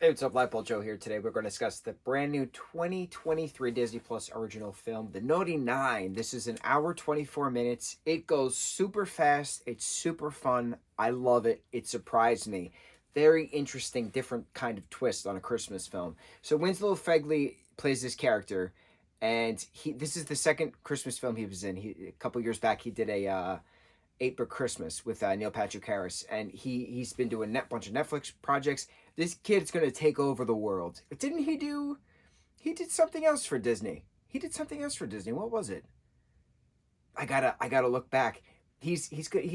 Hey, what's up? Lightboltjoe here. Today we're going to discuss the brand new 2023 Disney Plus original film, The Naughty Nine. This is an hour 24 minutes. It goes super fast. It's super fun. I love it. It surprised me. Very interesting, different kind of twist on a Christmas film. So Winslow Fegley plays this character, and this is the second Christmas film he was in. A couple years back he did a 8 Christmas with Neil Patrick Harris, and he's been doing a bunch of Netflix projects. This kid's gonna take over the world. Didn't he do? He did something else for Disney. He did something else for Disney. What was it? I gotta look back. He's good.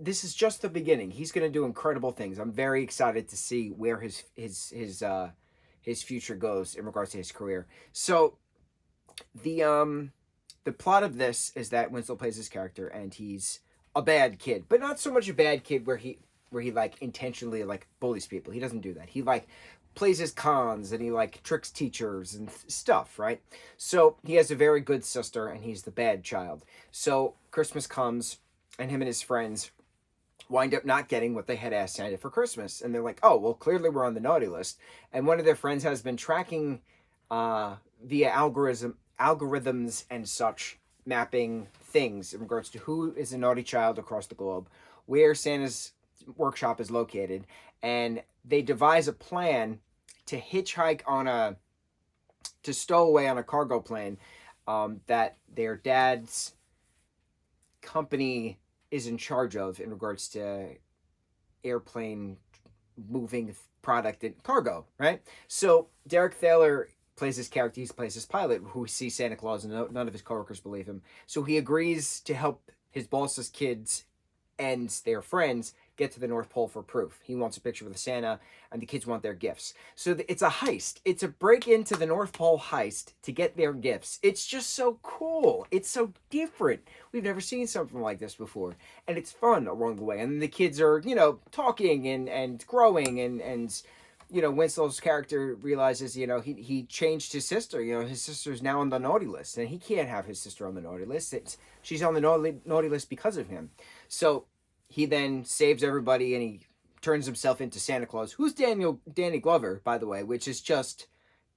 This is just the beginning. He's gonna do incredible things. I'm very excited to see where his future goes in regards to his career. So the plot of this is that Winslow plays this character, and he's a bad kid, but not so much a bad kid where he like intentionally like bullies people. He doesn't do that. He like plays his cons, and he like tricks teachers and stuff, right? So he has a very good sister, and he's the bad child. So Christmas comes, and him and his friends wind up not getting what they had asked Santa for Christmas, and they're like, oh well, clearly we're on the naughty list. And one of their friends has been tracking via algorithms and such, mapping things in regards to who is a naughty child across the globe, where Santa's workshop is located, and they devise a plan to stow away on a cargo plane that their dad's company is in charge of in regards to airplane moving product and cargo, right? So Derek Thaler plays this character. He plays this pilot who sees Santa Claus, and none of his coworkers believe him. So he agrees to help his boss's kids and their friends get to the North Pole for proof. He wants a picture with Santa, and the kids want their gifts. So it's a heist. It's a break into the North Pole heist to get their gifts. It's just so cool. It's so different. We've never seen something like this before, and it's fun along the way. And the kids are, talking and growing, and Winslow's character realizes, he changed his sister. His sister's now on the naughty list, and he can't have his sister on the naughty list. She's on the naughty list because of him. So he then saves everybody, and he turns himself into Santa Claus, who's Danny Glover, by the way, which is just,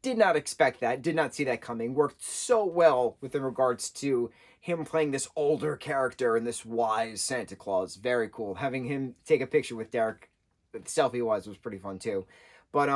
did not expect that, did not see that coming. Worked so well with in regards to him playing this older character and this wise Santa Claus. Very cool. Having him take a picture with Derek, selfie-wise, was pretty fun too. But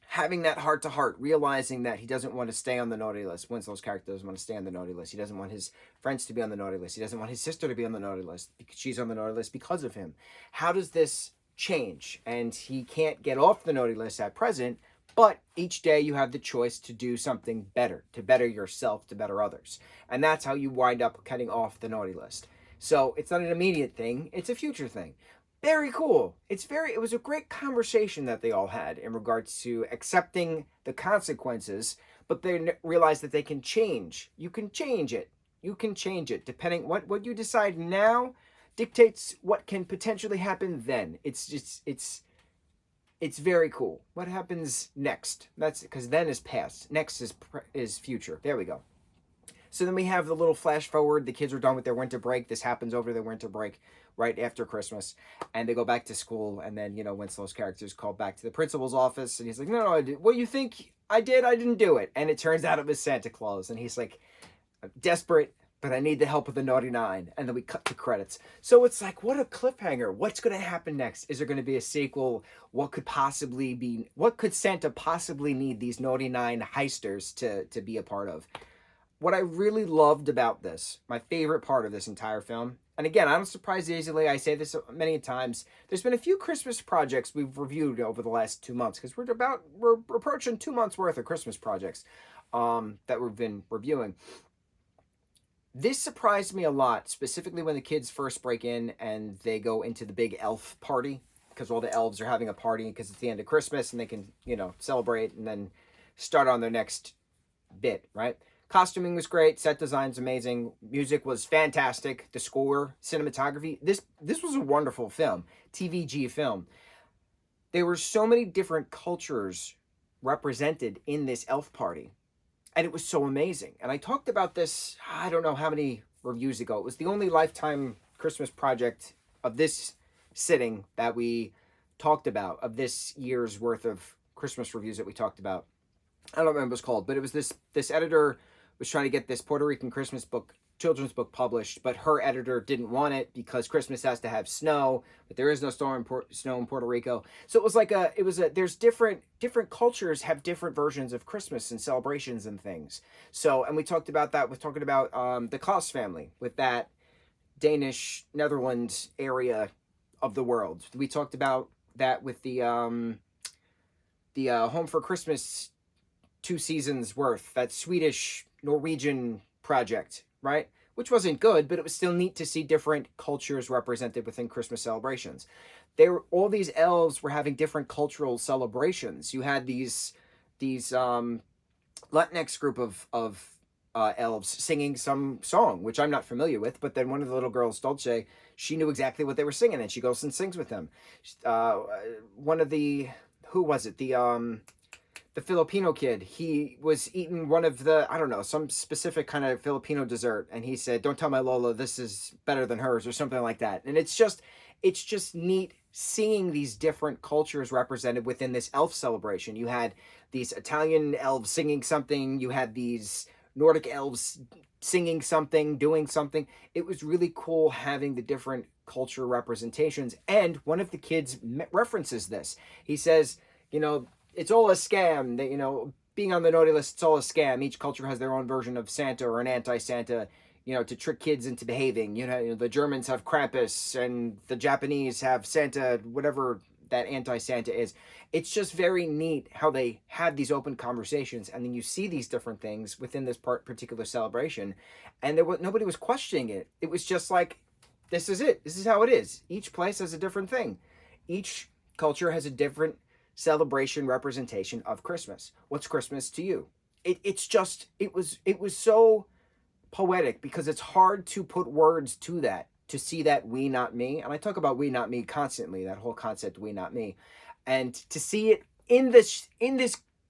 having that heart-to-heart, realizing that he doesn't want to stay on the naughty list. Winslow's character doesn't want to stay on the naughty list. He doesn't want his friends to be on the naughty list. He doesn't want his sister to be on the naughty list because she's on the naughty list because of him. How does this change? And he can't get off the naughty list at present, but each day you have the choice to do something better, to better yourself, to better others. And that's how you wind up cutting off the naughty list. So it's not an immediate thing, it's a future thing. Very cool. It was a great conversation that they all had in regards to accepting the consequences, but they realize that they can change. You can change it. You can change it. Depending what you decide now dictates what can potentially happen then. It's very cool. What happens next? That's because then is past. Next is future. There we go. So then we have the little flash forward. The kids are done with their winter break. This happens over their winter break right after Christmas. And they go back to school. And then, Winslow's character is called back to the principal's office. And he's like, no, what you think I did? I didn't do it. And it turns out it was Santa Claus. And he's like, I'm desperate, but I need the help of the Naughty Nine. And then we cut to credits. So it's like, what a cliffhanger. What's going to happen next? Is there going to be a sequel? What could Santa possibly need these Naughty Nine heisters to be a part of? What I really loved about this, my favorite part of this entire film, and again, I don't surprise easily, I say this many times, there's been a few Christmas projects we've reviewed over the last 2 months, because we're approaching 2 months worth of Christmas projects that we've been reviewing. This surprised me a lot, specifically when the kids first break in and they go into the big elf party, because all the elves are having a party because it's the end of Christmas and they can, celebrate and then start on their next bit, right? Costuming was great. Set design's amazing. Music was fantastic. The score, cinematography. This was a wonderful film. TVG film. There were so many different cultures represented in this elf party. And it was so amazing. And I talked about this, I don't know how many reviews ago. It was the only Lifetime Christmas project of this sitting that we talked about, of this year's worth of Christmas reviews that we talked about. I don't remember what it's called, but it was this editor was trying to get this Puerto Rican Christmas book, children's book published, but her editor didn't want it because Christmas has to have snow, but there is no snow in Puerto Rico. So there's different cultures have different versions of Christmas and celebrations and things. So, and we talked about that with talking about the Klaus family with that Danish Netherlands area of the world. We talked about that with the Home for Christmas 2 seasons worth, that Swedish Norwegian project, right? Which wasn't good, but it was still neat to see different cultures represented within Christmas celebrations. All these elves were having different cultural celebrations. You had these Latinx group of elves singing some song, which I'm not familiar with, but then one of the little girls, Dulce, she knew exactly what they were singing, and she goes and sings with them. One of the, who was it? The Filipino kid, he was eating one of the, I don't know, some specific kind of Filipino dessert, and he said, "Don't tell my Lola this is better than hers," or something like that. And it's just neat seeing these different cultures represented within this elf celebration. You had these Italian elves singing something, you had these Nordic elves singing something, doing something. It was really cool having the different culture representations. And one of the kids references this. He says, it's all a scam. That, being on the naughty list, it's all a scam. Each culture has their own version of Santa or an anti-Santa, to trick kids into behaving. The Germans have Krampus and the Japanese have Santa, whatever that anti-Santa is. It's just very neat how they had these open conversations, and then you see these different things within this particular celebration, and nobody was questioning it. It was just like, this is it. This is how it is. Each place has a different thing. Each culture has a different celebration representation of Christmas. What's Christmas to you? It was so poetic because it's hard to put words to that, to see that we not me. And I talk about we not me constantly, that whole concept we not me. And to see it in this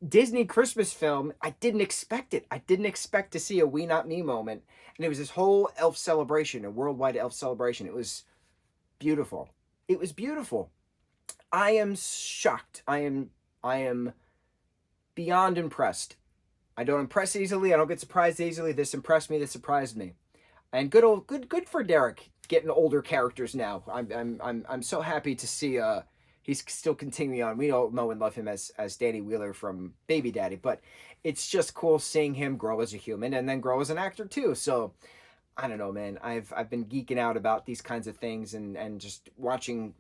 Disney Christmas film, I didn't expect it. I didn't expect to see a we not me moment. And it was this whole elf celebration, a worldwide elf celebration. It was beautiful. It was beautiful. I am shocked. I am beyond impressed. I don't impress easily. I don't get surprised easily. This impressed me. This surprised me. And good for Derek getting older characters now. I'm so happy to see he's still continuing on. We all know and love him as Danny Wheeler from Baby Daddy, but it's just cool seeing him grow as a human and then grow as an actor too. So I don't know, man. I've been geeking out about these kinds of things and just watching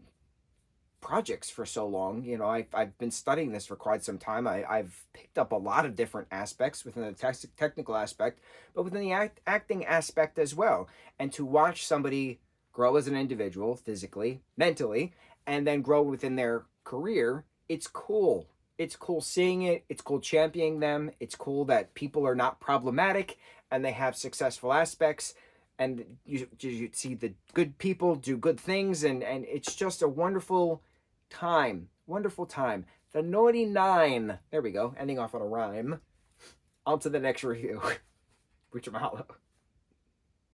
projects for so long. I've been studying this for quite some time. I've picked up a lot of different aspects within the technical aspect, but within the acting aspect as well. And to watch somebody grow as an individual, physically, mentally, and then grow within their career, it's cool. It's cool seeing it. It's cool championing them. It's cool that people are not problematic and they have successful aspects. And you see the good people do good things, and it's just a wonderful time. Wonderful time. The Naughty Nine. There we go. Ending off on a rhyme. On to the next review. Mucho mahalo.